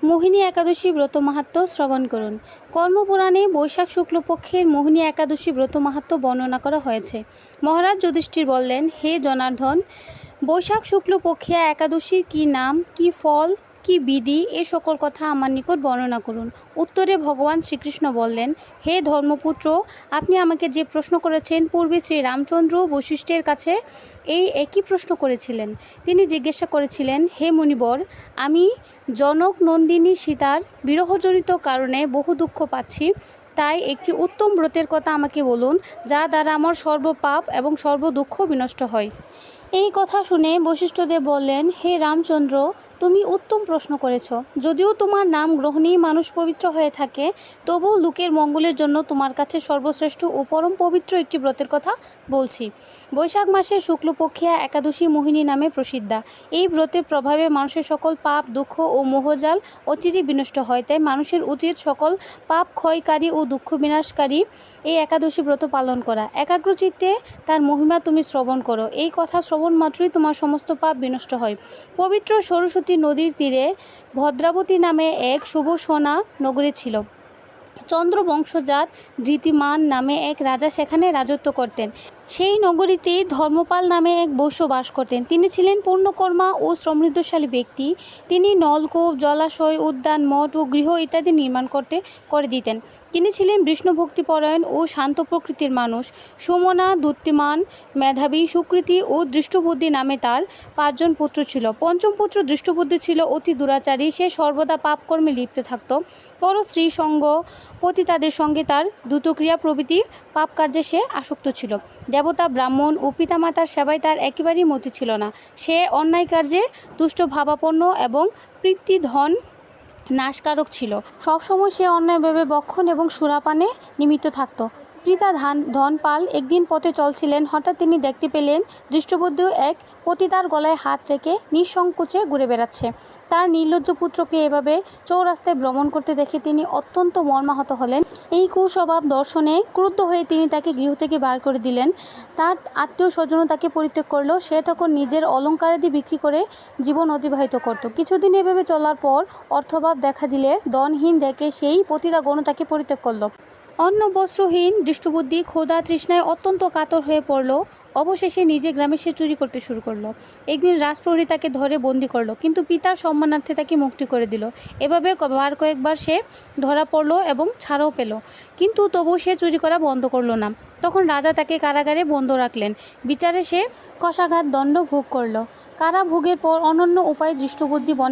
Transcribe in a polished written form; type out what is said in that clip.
মোহিনী একাদশী ব্রত মাহাত্ম্য শ্রবণ করুন। কর্মপুরাণে বৈশাখ শুক্লপক্ষের মোহিনী একাদশী ব্রত মাহাত্ম্য বর্ণনা করা হয়েছে। মহারাজ যুধিষ্ঠির বললেন, হে জনার্দন, বৈশাখ শুক্লপক্ষিয়া একাদশীর কি নাম, কি ফল, কি বিধি, এ সকল কথা আমার নিকট বর্ণনা করুন। উত্তরে ভগবান শ্রীকৃষ্ণ বললেন, হে ধর্মপুত্র, আপনি আমাকে যে প্রশ্ন করেছেন, পূর্বে শ্রী রামচন্দ্র বশিষ্ঠের কাছে এই একই প্রশ্ন করেছিলেন। তিনি জিজ্ঞাসা করেছিলেন, হে মুনিবর, আমি জনক নন্দিনী সীতার বিরহজনিত কারণে বহু দুঃখ পাচ্ছি, তাই একটি উত্তম ব্রতের কথা আমাকে বলুন, যা দ্বারা আমার সর্বপাপ এবং সর্বদুঃখ বিনষ্ট হয়। এই কথা শুনে বশিষ্ঠদেব বললেন, হে রামচন্দ্র, তুমি উত্তম প্রশ্ন করেছ। যদিও তোমার নাম গ্রহণেই মানুষ পবিত্র হয়ে থাকে, তবুও লোকের মঙ্গলের জন্য তোমার কাছে সর্বশ্রেষ্ঠ ও পরম পবিত্র একটি ব্রতের কথা বলছি। বৈশাখ মাসের শুক্লপক্ষিয়া একাদশী মোহিনী নামে প্রসিদ্ধা। এই ব্রতের প্রভাবে মানুষের সকল পাপ, দুঃখ ও মোহজাল অচিরেই বিনষ্ট হয়। তাই মানুষের উচিত সকল পাপ ক্ষয়কারী ও দুঃখ বিনাশকারী এই একাদশী ব্রত পালন করা। একাগ্রচিত্তে তার মহিমা তুমি শ্রবণ করো। এই কথা শ্রবণ মাত্রই তোমার সমস্ত পাপ বিনষ্ট হয়। পবিত্র সরস্বতী নদীর তীরে ভদ্রাবতী নামে এক সুবসনা নগরী ছিল। চন্দ্রবংশজাত ধৃতিমান নামে এক রাজা সেখানে রাজত্ব করতেন। সেই নগরীতে ধর্মপাল নামে এক বৈশ্য বাস করতেন। তিনি ছিলেন পূর্ণকর্মা ও সমৃদ্ধশালী ব্যক্তি। তিনি নলকূপ, জলাশয়, উদ্যান, মঠ ও গৃহ ইত্যাদি নির্মাণ করে দিতেন। তিনি ছিলেন বিষ্ণুভক্তিপরায়ণ ও শান্ত প্রকৃতির মানুষ। সুমনা, দ্যুতিমান, মেধাবী, সুকৃতি ও দৃষ্টবুদ্ধি নামে তার 5 জন পুত্র ছিল। পঞ্চম পুত্র দৃষ্টবুদ্ধি ছিল অতি দুরাচারী। সে সর্বদা পাপকর্মে লিপ্ত থাকত। পর স্ত্রী সঙ্গ, পতিতাদের সঙ্গে তার দ্রুতক্রিয়া প্রভৃতি পাপ কার্যে সে আসক্ত ছিল। দেবতা, ব্রাহ্মণ ও পিতামাতার সেবায় তার একেবারেই মতি ছিল না। সে অন্যায় কার্যে দুষ্টভাবাপন্ন এবং পিতৃধন নাশকারক ছিল। সবসময় সে অন্যায়ভাবে বক্ষণ এবং সুরাপানে নিমিত্ত থাকত। পিতা ধনপাল একদিন পথে চলছিলেন। হঠাৎ তিনি দেখতে পেলেন দৃষ্টবুদ্ধি এক পতিতার গলায় হাত রেখে নিঃসংকোচে ঘুরে বেড়াচ্ছে। তার নির্লজ্জ পুত্রকে এভাবে চৌরাস্তায় ভ্রমণ করতে দেখে তিনি অত্যন্ত মর্মাহত হলেন। এই কুস্বভাব দর্শনে ক্রুদ্ধ হয়ে তিনি তাকে গৃহ থেকে বার করে দিলেন। তার আত্মীয় স্বজনও তাকে পরিত্যাগ করল। সে তখন নিজের অলঙ্কারাদি বিক্রি করে জীবন অতিবাহিত করত। কিছুদিন এভাবে চলার পর অর্থভাব দেখা দিলে ধনহীন দেখে সেই পতিতাগণ তাকে পরিত্যাগ করল। অন্ন বস্ত্রহীন দৃষ্টবুদ্ধি ক্ষুধা তৃষ্ণায় অত্যন্ত কাতর হয়ে পড়ল। অবশেষে নিজে গ্রামে সে চুরি করতে শুরু করলো। একদিন রাজপ্রহরী তাকে ধরে বন্দি করলো, কিন্তু পিতার সম্মানার্থে তাকে মুক্তি করে দিল। এভাবে কয়েকবার সে ধরা পড়লো এবং ছাড়াও পেল, কিন্তু তবুও সে চুরি করা বন্ধ করলো না। তখন রাজা তাকে কারাগারে বন্ধ রাখলেন। বিচারে সে কষাঘাত দণ্ড ভোগ করল। কারাভোগের পর অনন্য উপায়ে দৃষ্টবুদ্ধি বনে